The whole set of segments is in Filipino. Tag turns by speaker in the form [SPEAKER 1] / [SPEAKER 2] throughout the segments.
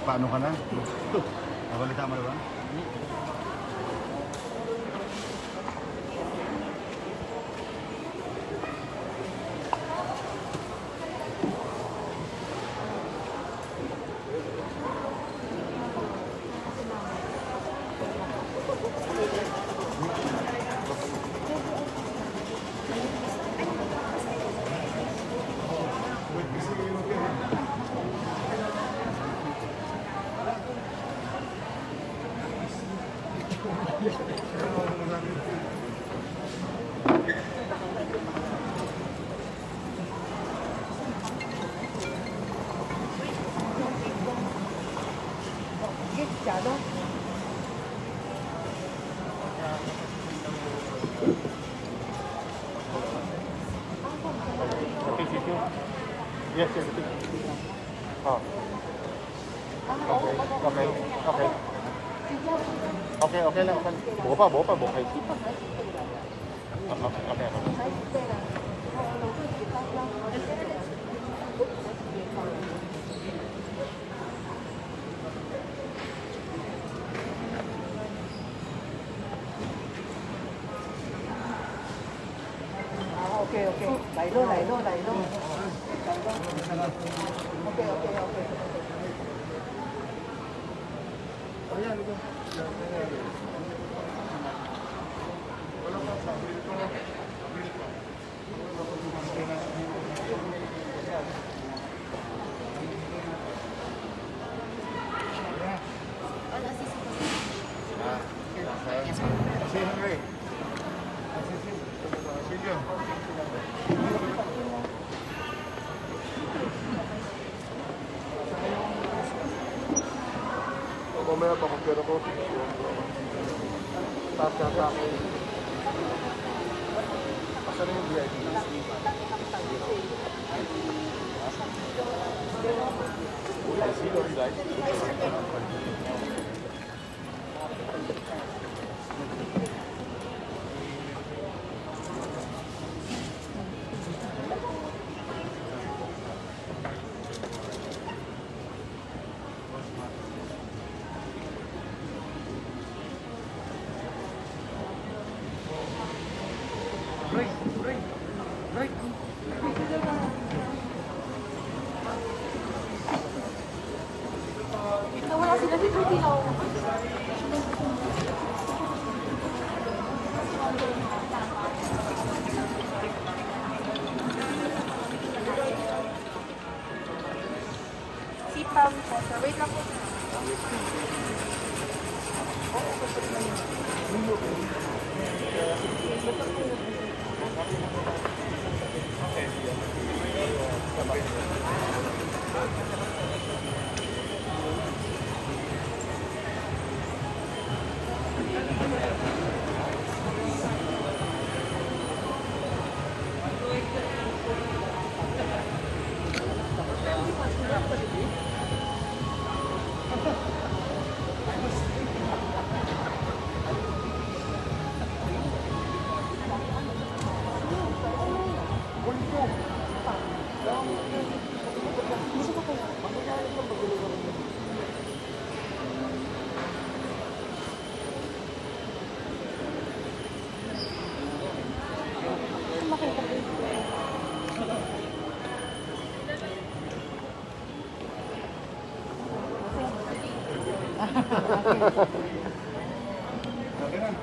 [SPEAKER 1] Paano ka na? Nabalita mo na ba?
[SPEAKER 2] Yes, yes. Oh. Okay. Okay lang. Buka pa. Okay.
[SPEAKER 3] Okay. Lailo. Okay.
[SPEAKER 2] Ayan, ito. Wala pa sa mamaya pa kung pero ko. Tap. Asan yung VIP? I see those guys. Right.
[SPEAKER 3] Nawala sila dito, Tino. Sipam po, sir. Wait lang po.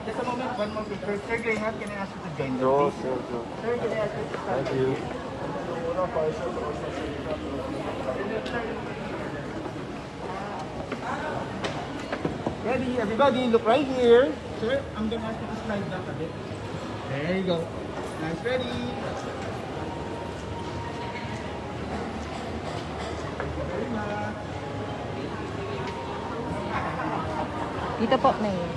[SPEAKER 1] Just a moment, one more picture. Sir Grayhat, can I ask you to join them,
[SPEAKER 2] Sure.
[SPEAKER 1] Sir, can I ask you to stand?
[SPEAKER 2] Thank you.
[SPEAKER 1] Ready, everybody, look right here. Sir, I'm gonna ask you to slide back a bit. There you go. Nice, ready. Thank you very much.
[SPEAKER 3] Dito po na yun.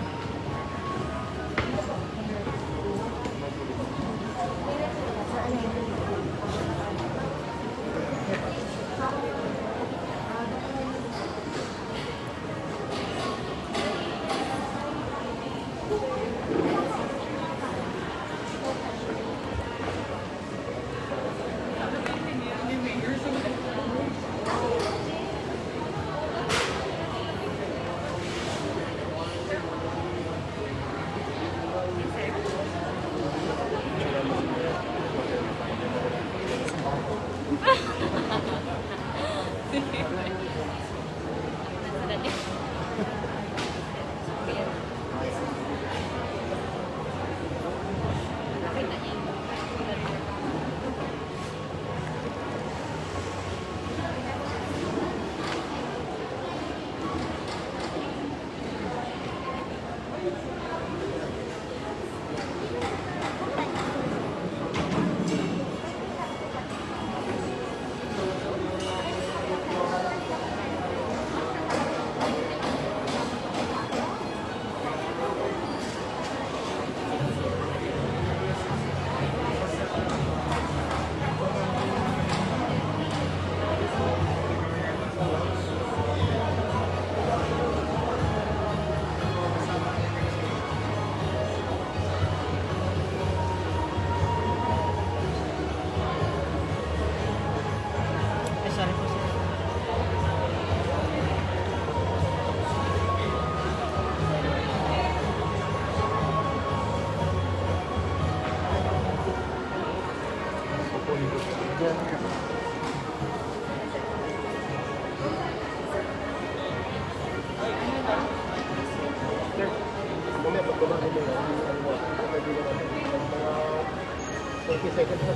[SPEAKER 1] 30 seconds sir.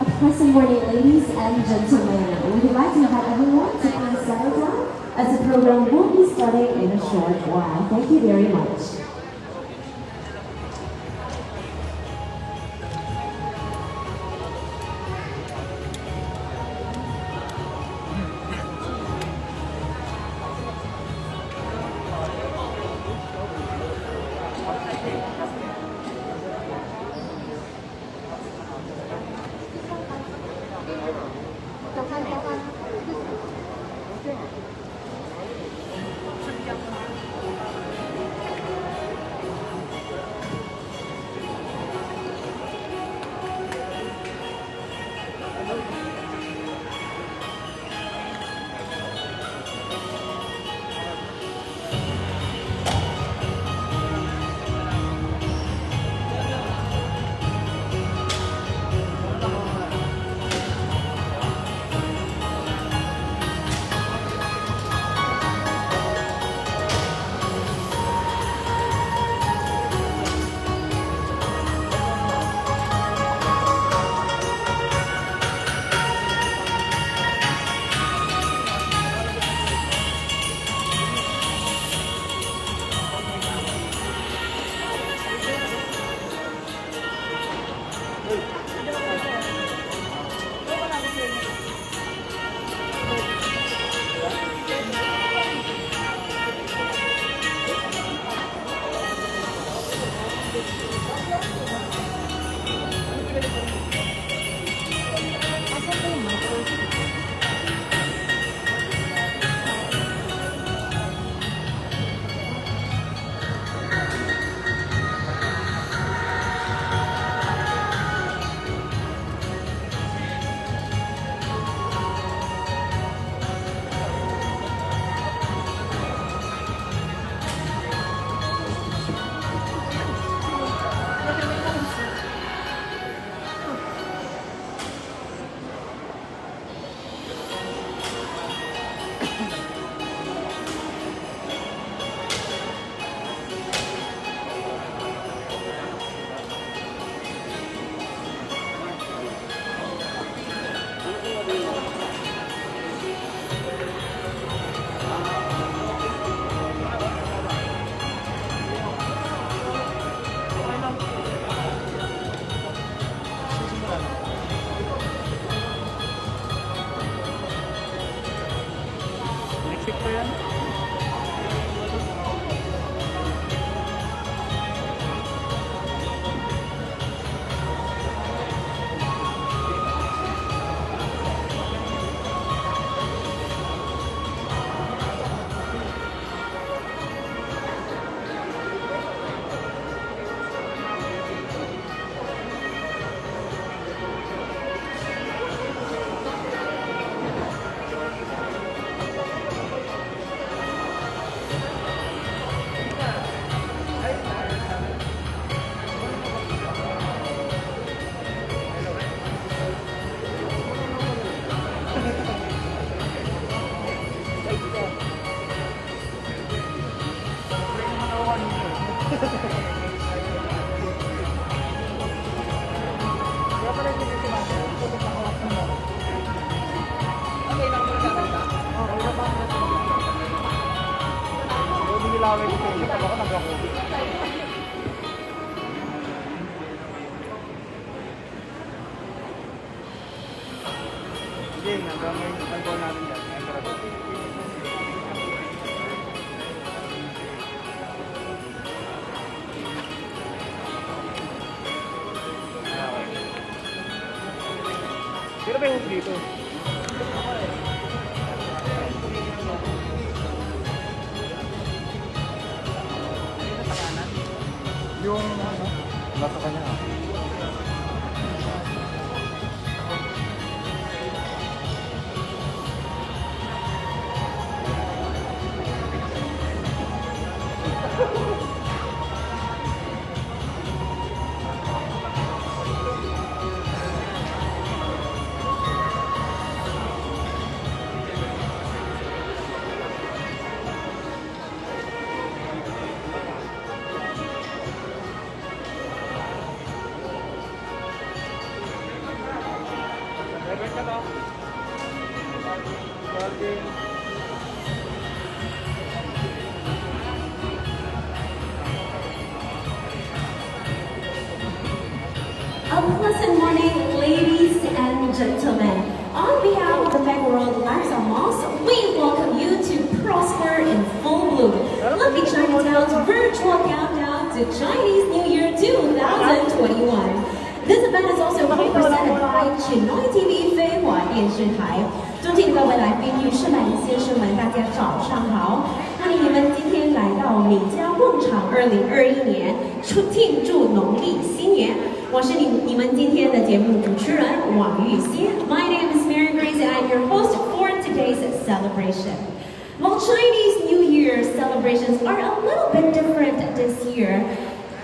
[SPEAKER 4] A pleasant morning, ladies and gentlemen. We would like to invite everyone to please settle down as the program will be starting in a short while. Thank you very much.
[SPEAKER 1] Laway ko kayo, pag ako nag-COVID. Sige, nagawin natin yan. Pero ba yung dito? Yung ano? Nasa kanya.
[SPEAKER 4] A pleasant morning, ladies and gentlemen. On behalf of the Mega World Lifestyle Malls, we welcome you to Prosper in Full Bloom, Lucky Chinatown's virtual countdown to Chinese New Year 2021. This event is also presented by Keynote TV 飞华电视台。尊敬的各位来宾、女士们、先生们，大家早上好！欢迎你们今天来到美家广场2021年，庆祝农历新年。我是你们今天的节目主持人王玉欣。My name is Mary Grace and I'm your host for today's celebration. While Chinese New Year celebrations are a little bit different this year,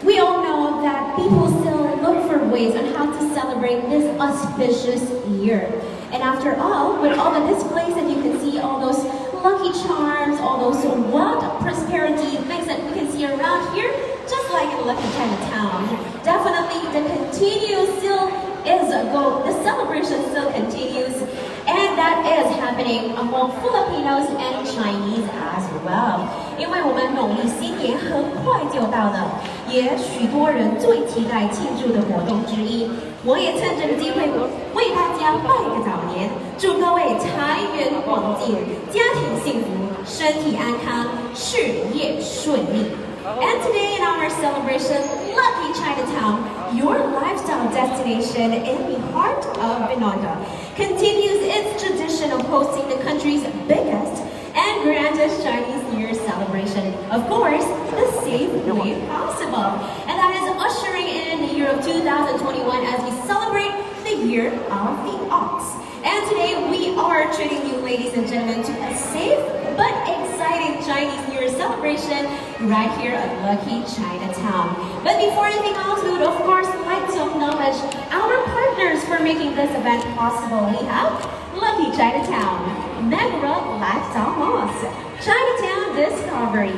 [SPEAKER 4] we all know that people still look for ways on how to celebrate this auspicious year. And after all, with all the displays that you can see, all those lucky charms, all those wealth, prosperity, things that we can see around here, just like in Lucky Chinatown, definitely the celebration still continues, and that is happening among Filipinos and Chinese as well. 因为我们农历新年很快就到了，也许多人最期待庆祝的活动之一。我也趁这个机会为大家拜个早年，祝各位财源广进，家庭幸福，身体安康，事业顺利。And today in our celebration, Lucky Chinatown, your lifestyle destination in the heart of Binondo, continues its tradition of hosting the country's biggest and grandest Chinese New Year celebration. Of course, the safe way possible. And that is ushering in the year of 2021 as we celebrate the year of the ox. And today we are treating you, ladies and gentlemen, to a safe but exciting Chinese New Year celebration right here at Lucky Chinatown. But before anything else, we would of course like to acknowledge our partners for making this event possible. We have Lucky Chinatown, Manila Lifestyle Malls, Chinatown Discovery,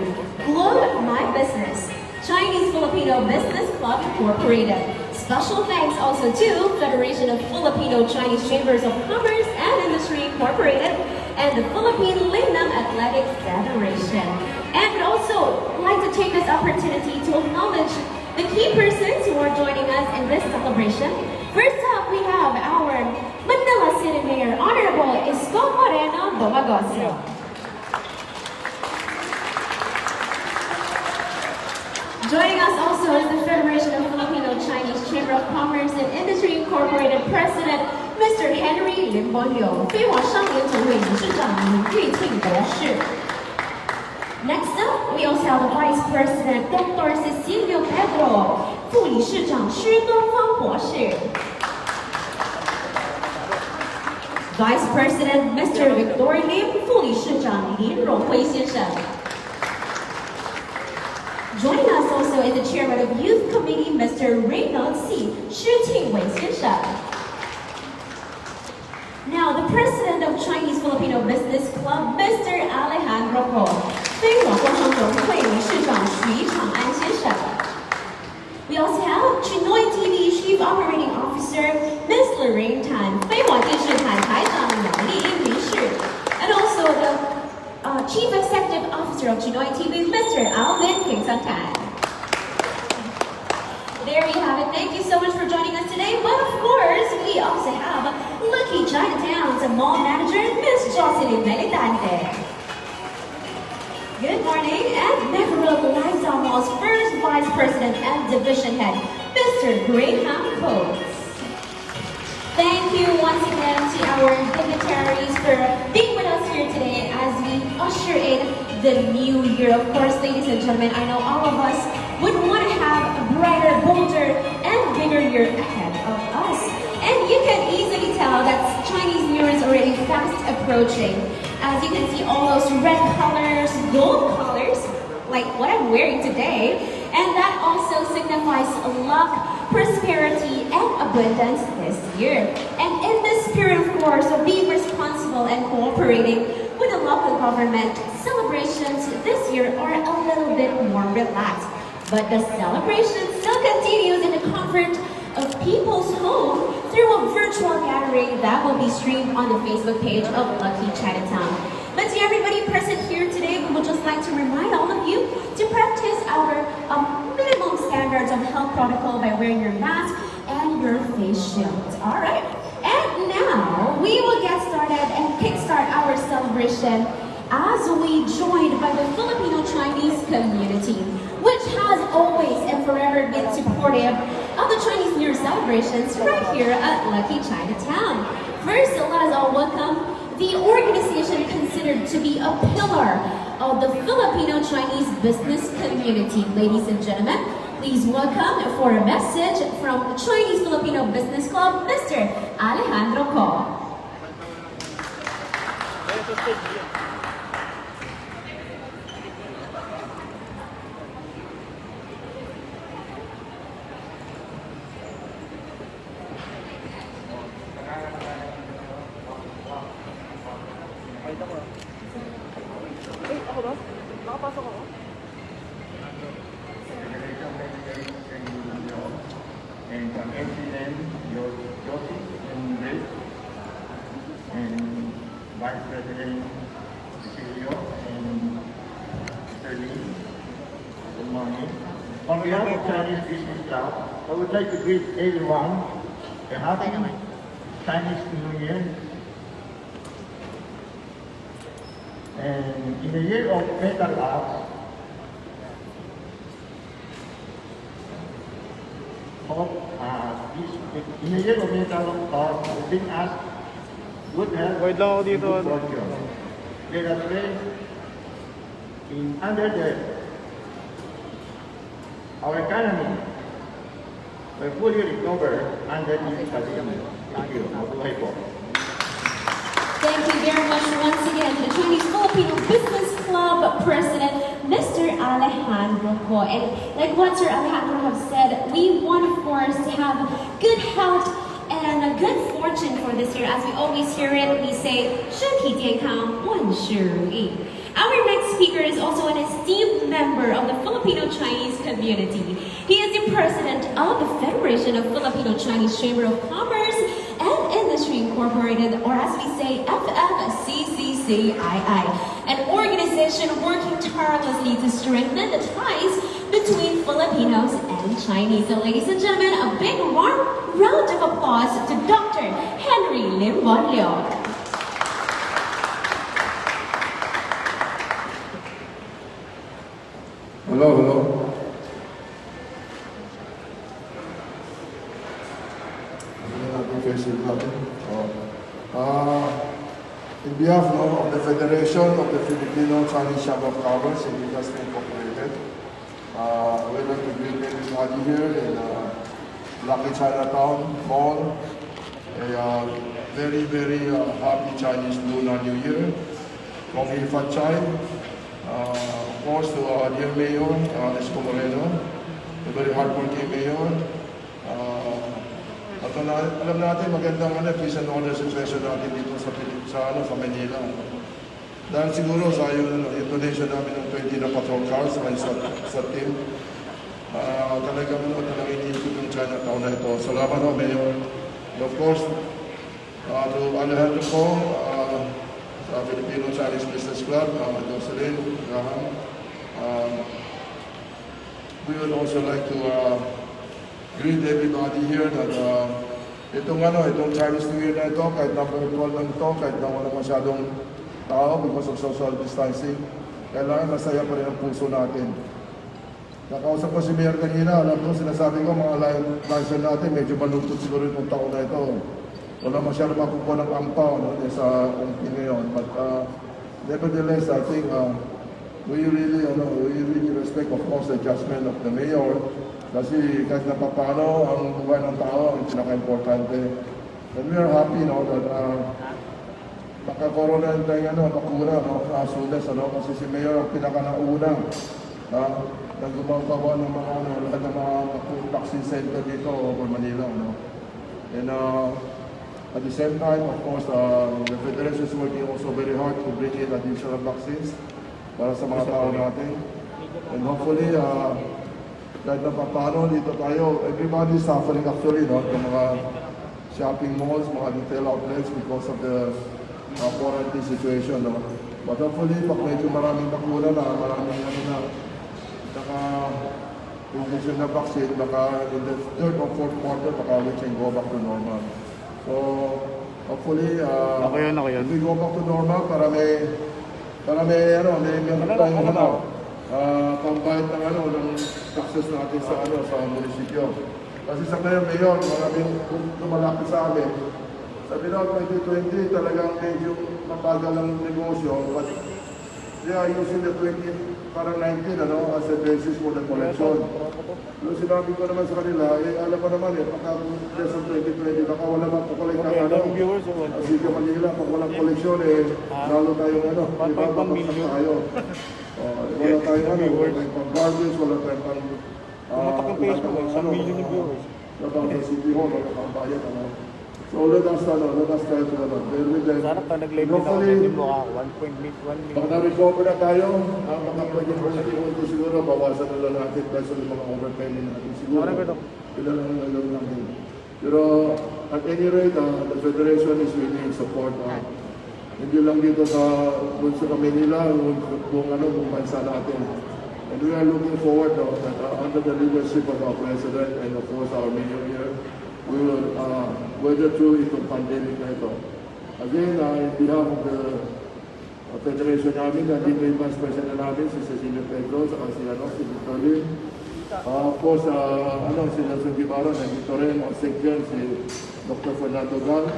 [SPEAKER 4] Globe My Business, Chinese Filipino Business Club Incorporated. Special thanks also to Federation of Filipino Chinese Chambers of Commerce and Industry Incorporated and the Philippine Lingnam Athletic Federation. And we'd also like to take this opportunity to acknowledge the key persons who are joining us in this celebration. First up, we have our Manila City Mayor, Honorable Isko Moreno. Joining us also is the Federation of Filipino Chinese Chamber of Commerce and Industry Incorporated President, Mr. Henry Limbonyo. Next up, we also have the Vice President, Dr. Cecilio Pedro, 副理事长施东方博士。Vice President, Mr. Victor Lim, 副理事长林荣辉先生。Joining us also is the Chairman of Youth Committee, Mr. Reynald C. 施庆伟先生。Now, the President of Chinese Filipino Business Club, Mr. Alejandro Ko. 飞华工商总会理事长徐长安先生。We also have Keynote TV Chief Operating Officer, Ms. Lorraine Tan. 飞华电视台台长杨丽英女士。And also the Chief Executive Officer of Keynote TV, Mr. Alvin Kingsangtan. There you have it. Thank you so much for joining us today. But of course, we also have Lucky Chinatown's Mall Manager, Ms. Jocelyn Melitante. Good morning, and Mega Lifestyle Mall's first Vice President and Division Head, Mr. Graham Coates. Thank you once again to our dignitaries for being with us here today as we usher in the new year. Of course, ladies and gentlemen, I know all of us would want to have a brighter, bolder, and bigger year ahead of us. And you can easily tell that Chinese New Year is already fast approaching. As you can see, all those red colors, gold colors, like what I'm wearing today. And that also signifies luck, prosperity, and abundance this year. And in this spirit, of course, of being responsible and cooperating with the local government, celebrations this year are a little bit more relaxed. But the celebration still continues in the comfort of people's home through a virtual gathering that will be streamed on the Facebook page of Lucky Chinatown. But to everybody present here today, we would just like to remind all of you to practice our minimum standards of health protocol by wearing your mask and your face shields. All right. And now we will get started and kickstart our celebration as we joined by the Filipino Chinese community, which has always and forever been supportive of the Chinese New Year celebrations right here at Lucky Chinatown. First, let us all welcome the organization considered to be a pillar of the Filipino Chinese business community. Ladies and gentlemen, please welcome for a message from Chinese Filipino Business Club, Mr. Alejandro Ko.
[SPEAKER 5] And President Yoshi and Rick, and Vice President Cecilio and Mr. Lee. Good morning. On behalf of Chinese Business Club, I would like to greet everyone a happy Chinese New Year. And in the year of metal arts, in the year of metal arts, we bring us good health and good fortune. Let us pray our economy will fully recover under this pandemic. Thank you. Mabuhay po.
[SPEAKER 4] Thank you very much once again to the Chinese Filipino Business Club President, Mr. Alejandro Ko. And like what Sir Alejandro have said, we want, of course, to have good health and a good fortune for this year. As we always hear it, we say, 身体健康，万事如意. Our next speaker is also an esteemed member of the Filipino Chinese community. He is the president of the Federation of Filipino Chinese Chamber of Commerce and Industry Incorporated, or as we say, FFCCCII, an organization working tirelessly to strengthen the ties between Filipinos and Chinese. So ladies and gentlemen, a big warm round of applause to Dr. Henry Lim Bon Leong.
[SPEAKER 6] Hello. In behalf of the Federation of the Filipino Chinese Chamber of Commerce and Industry Incorporated, we'd like to greet everybody here in Lucky Chinatown Mall. A very, very happy Chinese Lunar New Year. Gong of course, to our dear Mayor, Isko Moreno, a very hardworking Mayor. Alam natin magandang peace and order situation natin dito sa Manila. Dahil siguro sa yung donation namin ng 20 na patrol cars sa team, talagang iniisip yung Chinatown na ito. Salamat ho, Mayor. And of course, to Alejandro Ko, sa Filipino Chinese Business Club, Jocelyn, Graham. We would also like to greet everybody here that itong Chinese New Year na ito, kahit number 12 lang ito, kahit na wala masyadong tao because of social distancing, kailangan masaya pa rin ang puso natin. Nakausap ko si Mayor kanina, alam ko, sinasabi ko mga license natin, medyo malutod siguro itong taon na ito. Wala masyadong makukuha ng ampaw sa umping ngayon. But nevertheless, I think we really respect, of course, the judgment of the Mayor. Kasi kahit na paano, ang buhay ng tao ang pinaka-importante. And we are happy that makakorona tayong bakuna, asulas, kasi si Mayor ang pinaka-naunang na gumagawa ng mga lahat ng mga vaccine center dito over Manila. And at the same time, of course, the Federation is working also very hard to bring in additional vaccines para sa mga tao natin. And hopefully, kahit na paano dito tayo, everybody is suffering actually, no? Yung mga shopping malls, mga retail outlets because of the quarantine situation, no? But hopefully, pag medyo maraming bakuna na, maraming ano na, saka injection na vaccine, baka in the third or fourth quarter, baka we can go back to normal. So, hopefully, if we go back to normal, para may tayong pambayad ng ng taxes natin sa munisipyo. Kasi sa ngayon, Mayor, maraming lumalapit sa amin. Sa Binondo 2020, talagang medyo mapagal ang negosyo. But they are using the 20, parang 19, as a basis for the collection. Yung sinabi ko naman sa kanila, alam mo naman pagka less of 2020, baka wala mang kukolek ng Kasi ka Manila, pag walang koleksyon, lalo tayong diba, babaksak tayo. Wala tayong wala tayong pang-garbage, wala tayong pang... Tumatak ang Facebook, 1 million yung viewers. Labang sa City Hall, wala pang bayad, So let us try to bear with them.
[SPEAKER 1] Sarap ka nag-live din ako, hindi mo ako, 1 million.
[SPEAKER 6] Pag na-recover na tayo, ang mga pwede mo sa siguro, bawasan na lang natin dahil sa mga overpayment natin siguro. Ilan lang natin. Pero at any rate, the Federation is willing to support. Hindi lang dito sa Manila, buong bansa natin. And we are looking forward that under the leadership of our President and of course our Mayor here, we will weather through itong pandemic na ito. Again, in behalf of the Federation namin, nandito yung Vice President namin, si Cecilia Pedro, saka si Victor Lim. Of course, si Nelson Guevara, nandito rin, ang Secretary, si Dr. Fernando Gong.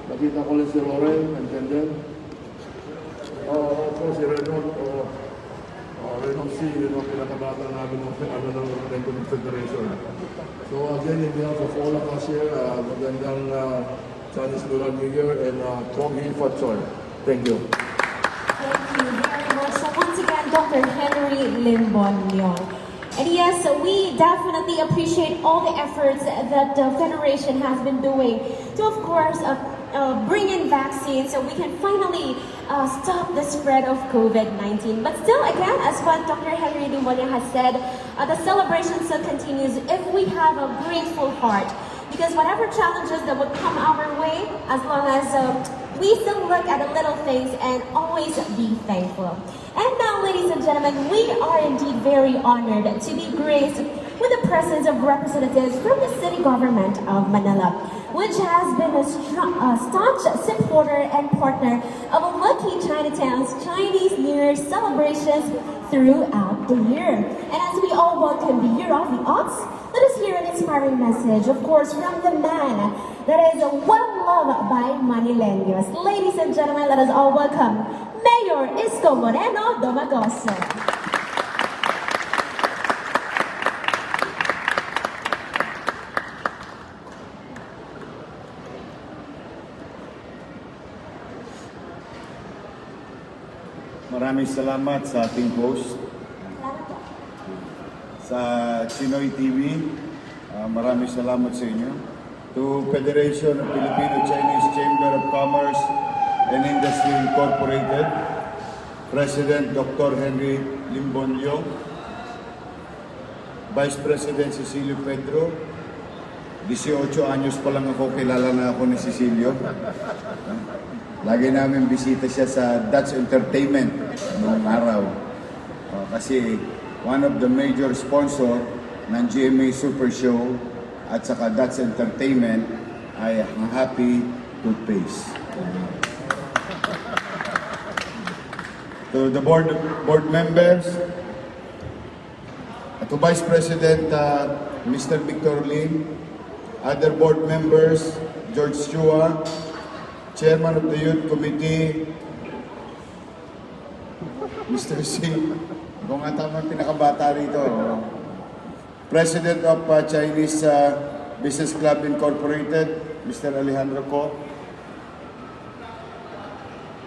[SPEAKER 6] Nakita ko rin si Loren, and then, of course, si Renaud, Renaud C, pinakabata namin ng Federation. So again, in behalf of all of us here, magandang Chinese Lunar New Year and Gong Hee Fat Choi. Thank you.
[SPEAKER 4] Thank you very much. So once again, Dr. Henry Limbon Leong. And yes, we definitely appreciate all the efforts that the Federation has been doing to, of course, bring in vaccines so we can finally stop the spread of COVID-19. But still, again, as what Dr. Henry Limbon Leong has said, the celebration still continues if we have a grateful heart. Because whatever challenges that would come our way, as long as we still look at the little things and always be thankful. And now, ladies and gentlemen, we are indeed very honored to be graced with the presence of representatives from the city government of Manila, which has been a staunch supporter and partner of Lucky Chinatown's Chinese New Year celebrations throughout the year. And as we all welcome the Year of the Ox, let us hear an inspiring message, of course, from the man that is well-loved by Manileños. Ladies and gentlemen, let us all welcome Mayor Isko Moreno Domagoso.
[SPEAKER 7] Maraming salamat sa ating host, sa Chinoy TV. Maraming salamat sa inyo. To Federation of Filipino-Chinese Chamber of Commerce and Industry Incorporated, President Dr. Henry Limbon Leong, Vice President Cecilio Pedro. 18 anyos pa lang ako, kilala na ako ni Cecilio. Lagi namin bisita siya sa Dutch Entertainment noong araw. Kasi one of the major sponsor ng GMA Super Show at saka Dutch Entertainment ay ang Happy Toothpaste. To the board members, to Vice President Mr. Victor Lim, other board members, George Chua, Chairman of the Youth Committee, Mr. C, kung nga tama pinakabata rito, President of Chinese Business Club Incorporated, Mr. Alejandro Ko,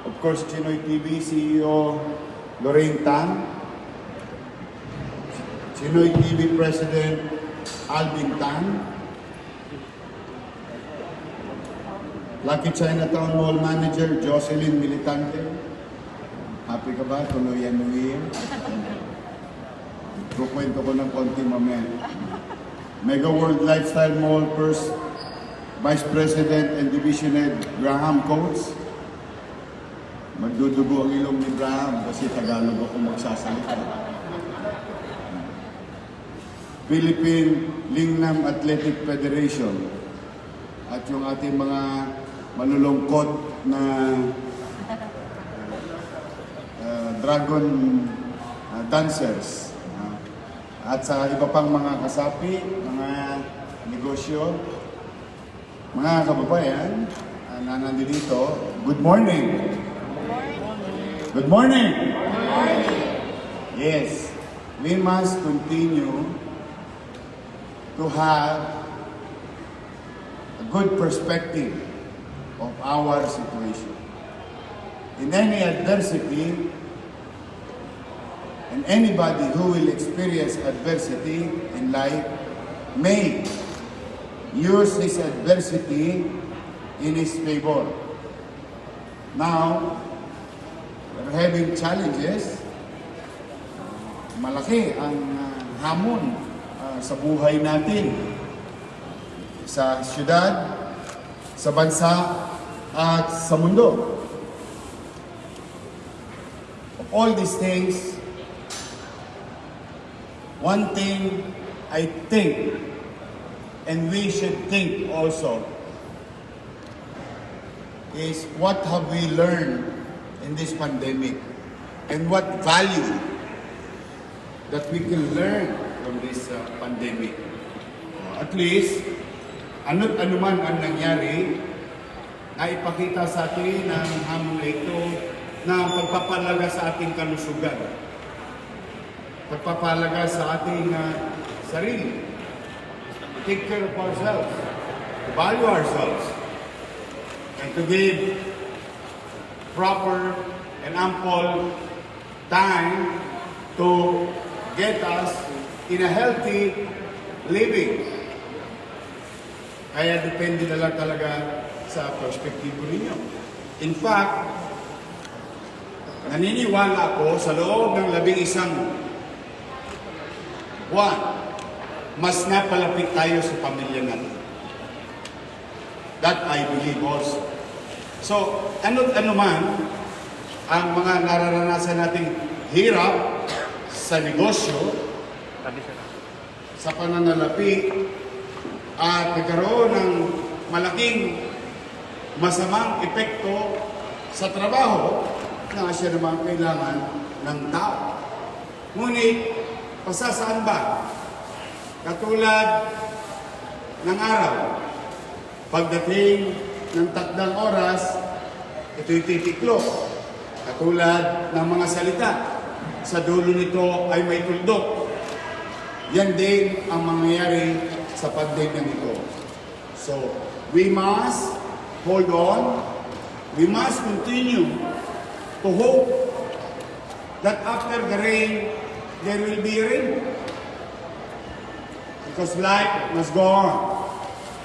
[SPEAKER 7] of course, Chinoy TV CEO Lorraine Tan, Chinoy TV President Alvin Tan, Lucky Chinatown Mall Manager Jocelyn Militante. Happy ka ba? Tuloy yan, New Year. Kukwento ko ng konti mamaya. Mega World Lifestyle Mall First Vice President and Division Head Graham Coates. Magdudugo ang ilong ni Graham kasi Tagalog ako magsasalita. Philippine Lingnam Athletic Federation at yung ating mga malulungkot na dragon dancers at sa iba pang mga kasapi, mga negosyo, mga kababayan na nandito. Good morning! Good morning! Yes, we must continue to have a good perspective of our situation. In any adversity, and anybody who will experience adversity in life may use this adversity in his favor. Now, we're having challenges. Malaki ang hamon sa buhay natin, sa syudad, sa bansa, at sa mundo. Of all these things, one thing I think, and we should think also, is what have we learned in this pandemic and what value that we can learn from this pandemic. At least, ano't anuman ang nangyari, ay ipakita sa atin ng hamon na ito na pagpapalaga sa ating kalusugan. Pagpapalaga sa ating sarili. To take care of ourselves. To value ourselves. And to give proper and ample time to get us in a healthy living. Kaya depende na lang talaga sa perspektibo ninyo. In fact, naniniwala ako sa loob ng 11 buwan, mas napalapit tayo sa pamilya natin. That I believe also. So, ano't anuman ang mga nararanasan nating hirap sa negosyo, sa pananalapi, at nagkaroon ng malaking masamang epekto sa trabaho na siya naman kailangan ng tao. Ngunit, pasasaan ba? Katulad ng araw, pagdating ng takdang oras, ito'y titiklop. Katulad ng mga salita, sa dulo nito ay may tuldok. Yan din ang mangyayari sa pandemya nito. So, we must hold on. We must continue to hope that after the rain, there will be rain. Because life must go on.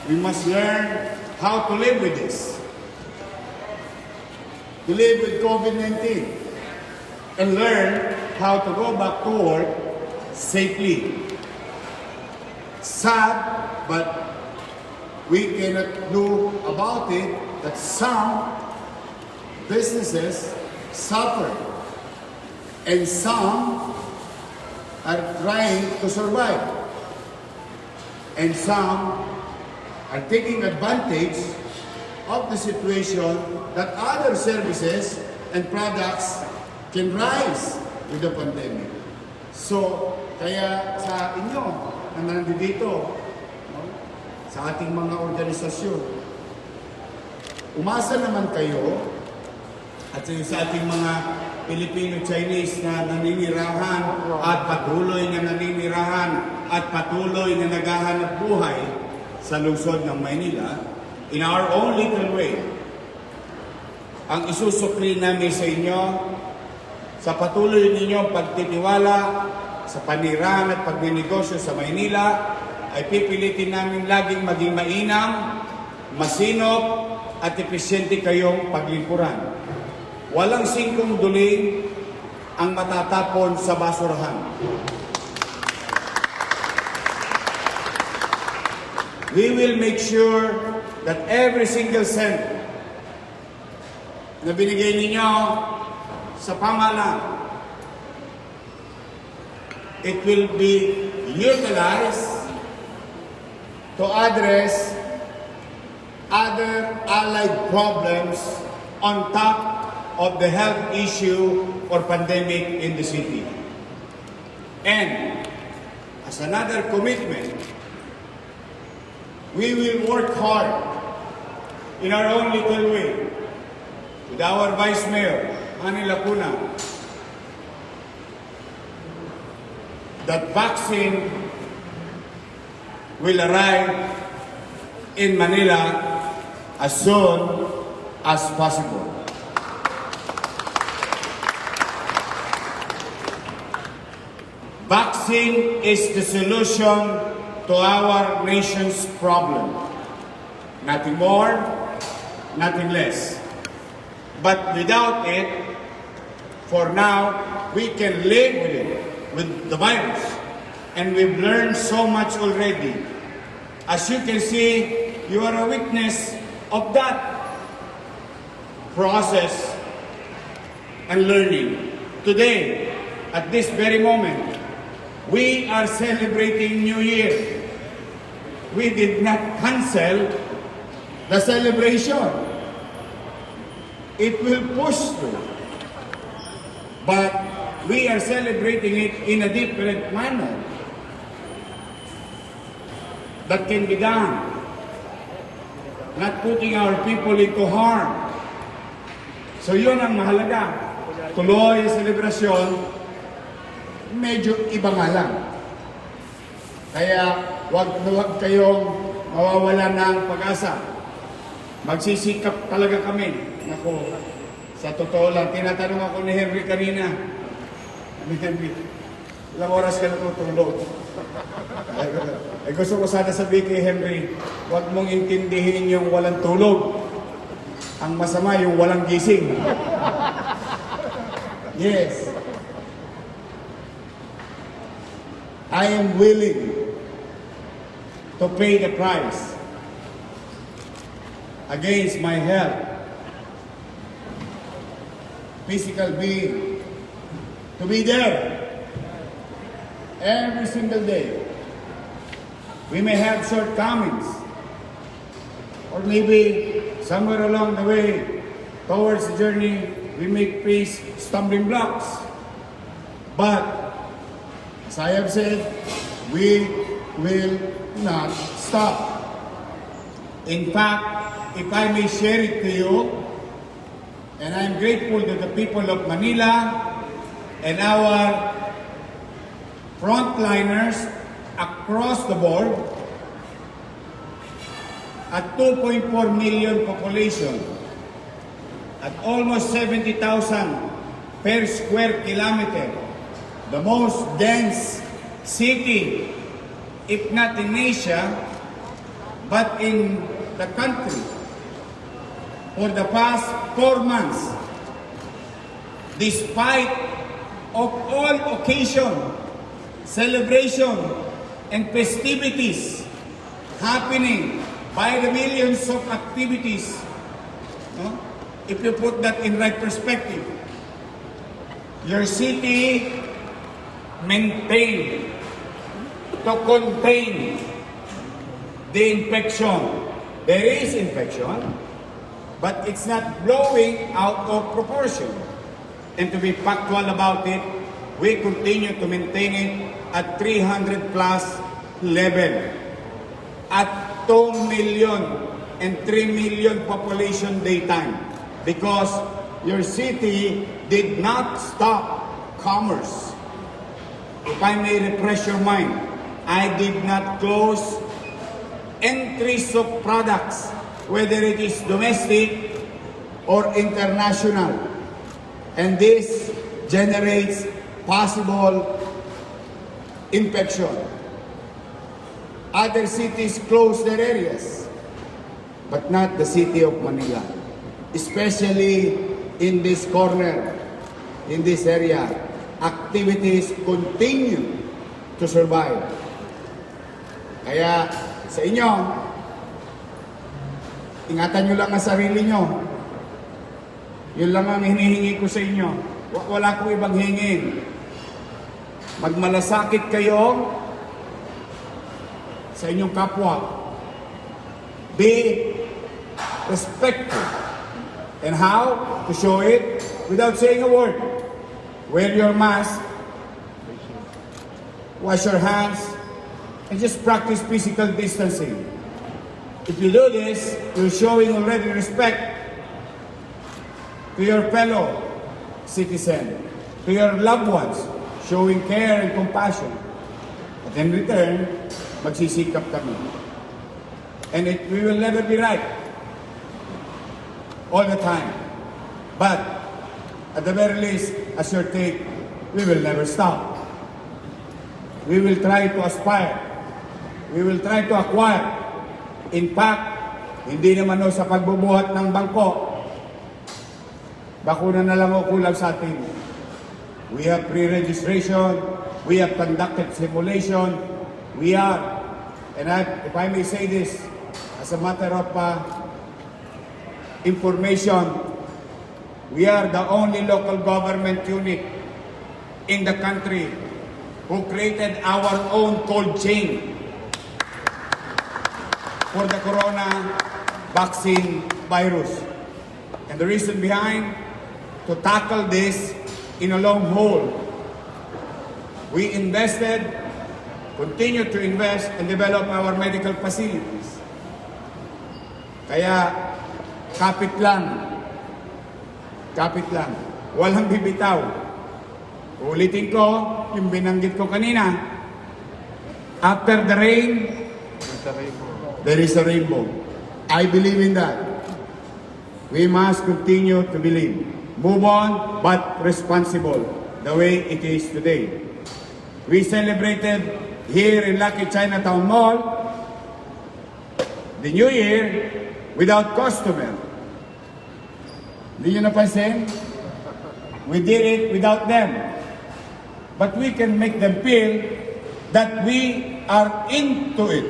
[SPEAKER 7] We must learn how to live with this. To live with COVID-19. And learn how to go back to work safely. Sad, but we cannot do about it that some businesses suffer. And some are trying to survive. And some are taking advantage of the situation that other services and products can rise with the pandemic. So, kaya sa inyo na nandito, sa ating mga organisasyon, umasa naman kayo at sa ating mga Filipino-Chinese na naninirahan at patuloy na naninirahan at patuloy na naghahanap buhay sa lungsod ng Manila, in our own little way, ang isusukli namin sa inyo sa patuloy ninyong pagtitiwala sa panirahan at pagninegosyo sa Maynila, ay pipilitin namin laging maging mainam, masinop, at epesyente kayong paglingkuran. Walang singkong duling ang matatapon sa basurahan.
[SPEAKER 8] we will make sure that every single cent na binigay ninyo sa pamahalaan, it will be utilized to address other allied problems on top of the health issue or pandemic in the city. And as another commitment, we will work hard in our own little way with our Vice Mayor, Ani Lacuna, that vaccine will arrive in Manila as soon as possible. Vaccine is the solution to our nation's problem. Nothing more, nothing less. But without it, for now, we can live with it, with the virus. And we've learned so much already. As you can see, you are a witness of that process and learning. Today, at this very moment, we are celebrating New Year. We did not cancel the celebration. It will push through. But we are celebrating it in a different manner that can be done. Not putting our people into harm. So yun ang mahalaga. Tuloy ang selebrasyon, medyo iba nga lang. Kaya wag kayong mawawala ng pag-asa. Magsisikap talaga kami. Naku, sa totoo lang, tinatanong ako ni Henry kanina. Ni Henry, ilang oras ka natutulog? Ay gusto ko sana sabihin kay Henry, wag mong intindihin yung walang tulog. Ang masama yung walang gising. Yes. I am willing to pay the price against my health, physical being, to be there every single day. We may have shortcomings, or maybe somewhere along the way towards the journey, we may face stumbling blocks. But as I have said, we will not stop. In fact, if I may share it to you, and I'm grateful to the people of Manila and our frontliners across the board, at 2.4 million population, at almost 70,000 per square kilometer, the most dense city, if not in Asia, but in the country. For the past 4 months, despite of all occasion, celebration, and festivities happening by the millions of activities, no? If you put that in right perspective, your city maintained to contain the infection. There is infection, but it's not blowing out of proportion. And to be factual about it, we continue to maintain it at 300 plus level. At 2 million and 3 million population daytime. Because your city did not stop commerce. If I may refresh your mind, I did not close entries of products, whether it is domestic or international. And this generates possible infection. Other cities close their areas, but not the city of Manila. Especially in this corner, in this area, activities continue to survive. Kaya sa inyo, ingatan nyo lang ang sarili nyo. Yun lang ang hinihingi ko sa inyo. Wala akong ibang hingin. Magmalasakit kayo sa inyong kapwa. Be respectful. And how to show it? Without saying a word. Wear your mask. Wash your hands. And just practice physical distancing. If you do this, you're showing already respect to your fellow citizen, to your loved ones, showing care and compassion. But in return, magsisikap kami. And we will never be right all the time. But at the very least, as your take, we will never stop. We will try to aspire. We will try to acquire. In fact, hindi naman o sa pagbubuhat ng bangko, bakuna na lang o kulang sa atin. We have pre-registration, we have conducted simulation, we are, and if I may say this, as a matter of information, we are the only local government unit in the country who created our own cold chain for the corona vaccine virus. And the reason behind, to tackle this in a long haul, we invested, continue to invest and develop our medical facilities. Kaya, kapit lang, walang bibitaw. Ulitin ko, yung binanggit ko kanina, after the rain, there is a rainbow. I believe in that. We must continue to believe. Move on, but responsible, the way it is today. We celebrated here in Lucky Chinatown Mall the New Year without customer. Hindi nyo napansin? We did it without them. But we can make them feel that we are into it.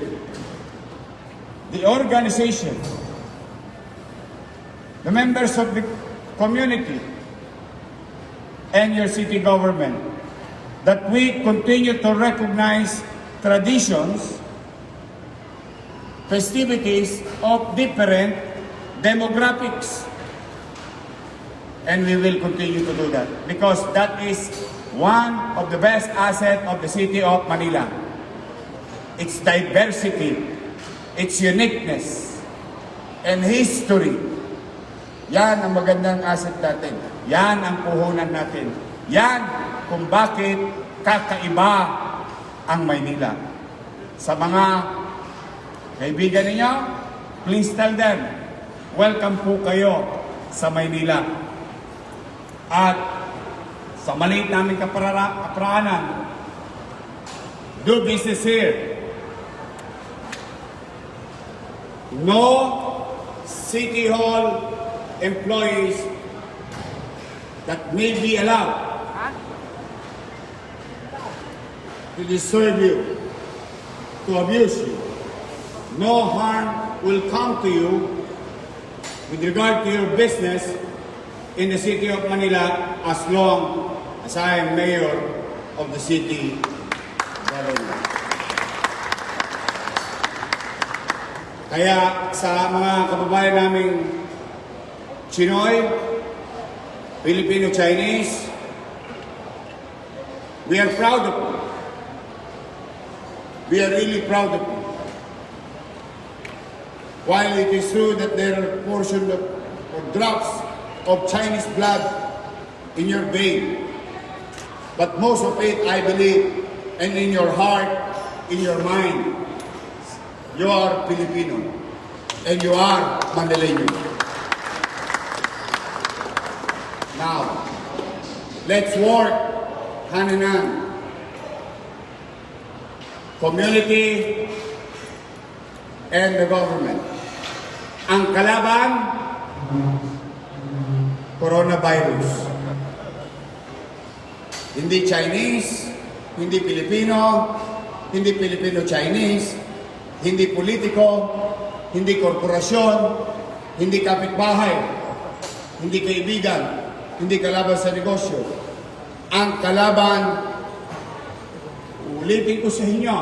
[SPEAKER 8] The organization, the members of the community, and your city government, that we continue to recognize traditions, festivities of different demographics. And we will continue to do that because that is one of the best assets of the city of Manila. Its diversity, its uniqueness, and history. Yan ang magandang asset natin. Yan ang puhunan natin. Yan kung bakit kakaiba ang Maynila. Sa mga kaibigan ninyo, please tell them, welcome po kayo sa Maynila. At sa maliit namin kaparaanan, do business here. No City Hall employees that may be allowed to disturb you, to abuse you. No harm will come to you with regard to your business in the city of Manila as long as I am mayor of the city government. Kaya sa mga kababayan naming Chinoy, Filipino-Chinese, we are proud of you. We are really proud of you. While it is true that there are portions of or drops of Chinese blood in your vein, but most of it, I believe, and in your heart, in your mind, you are Filipino and you are Manileño. Now, let's work hand in hand. Community and the government. Ang kalaban, coronavirus. Hindi Chinese, hindi Pilipino, hindi Filipino-Chinese, hindi politiko, hindi korporasyon, hindi kapitbahay, hindi kaibigan, hindi kalaban sa negosyo. Ang kalaban, ulitin ko sa inyo,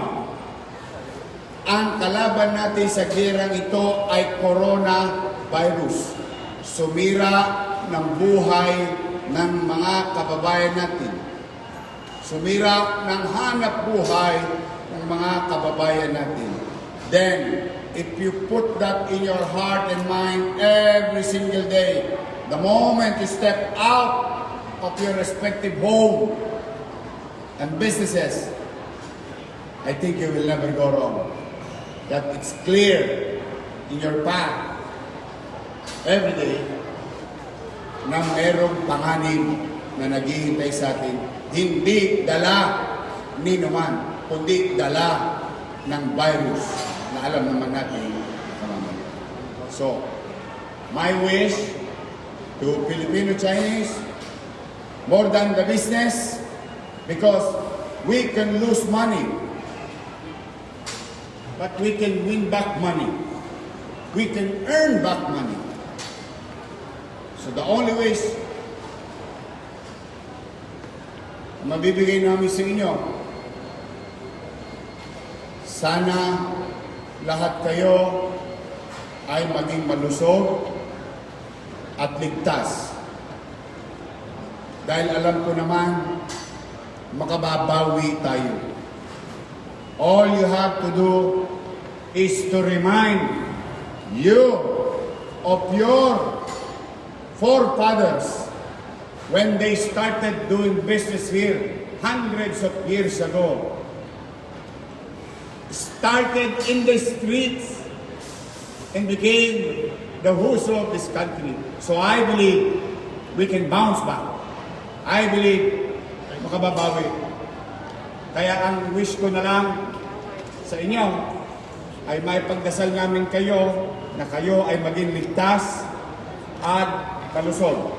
[SPEAKER 8] ang kalaban natin sa gerang ito ay coronavirus. Sumira ng buhay ng mga kababayan natin. Sumira ng hanap buhay ng mga kababayan natin. Then, if you put that in your heart and mind every single day, the moment you step out of your respective home and businesses, I think you will never go wrong. That it's clear in your path every day na mayroong panganib na naghihintay sa atin. Hindi dala ni naman, kundi dala ng virus na alam naman natin. So, my wish to Filipino-Chinese, more than the business, because we can lose money, but we can win back money. We can earn back money. So the only ways na mabibigay namin sa inyo, sana lahat kayo ay maging malusog at ligtas. Dahil alam ko naman, makababawi tayo. All you have to do is to remind you of your forefathers when they started doing business here hundreds of years ago. Started in the streets and became the who's of this country. So I believe we can bounce back. I believe makababawi. Kaya ang wish ko na lang sa inyo ay may pagdasal namin kayo na kayo ay maging ligtas at kalusog.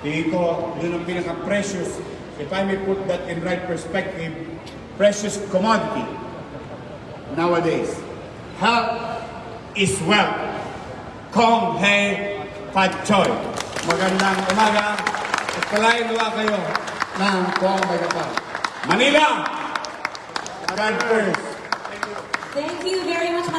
[SPEAKER 8] Tingin ko, yun ang pinaka-precious, if I may put that in right perspective, precious commodity nowadays. Health is wealth. Gong Hei Fat Choy. Magandang umaga at palain luwa kayo ng Gong Hei Fat. Manila! God first.
[SPEAKER 4] Thank you very much.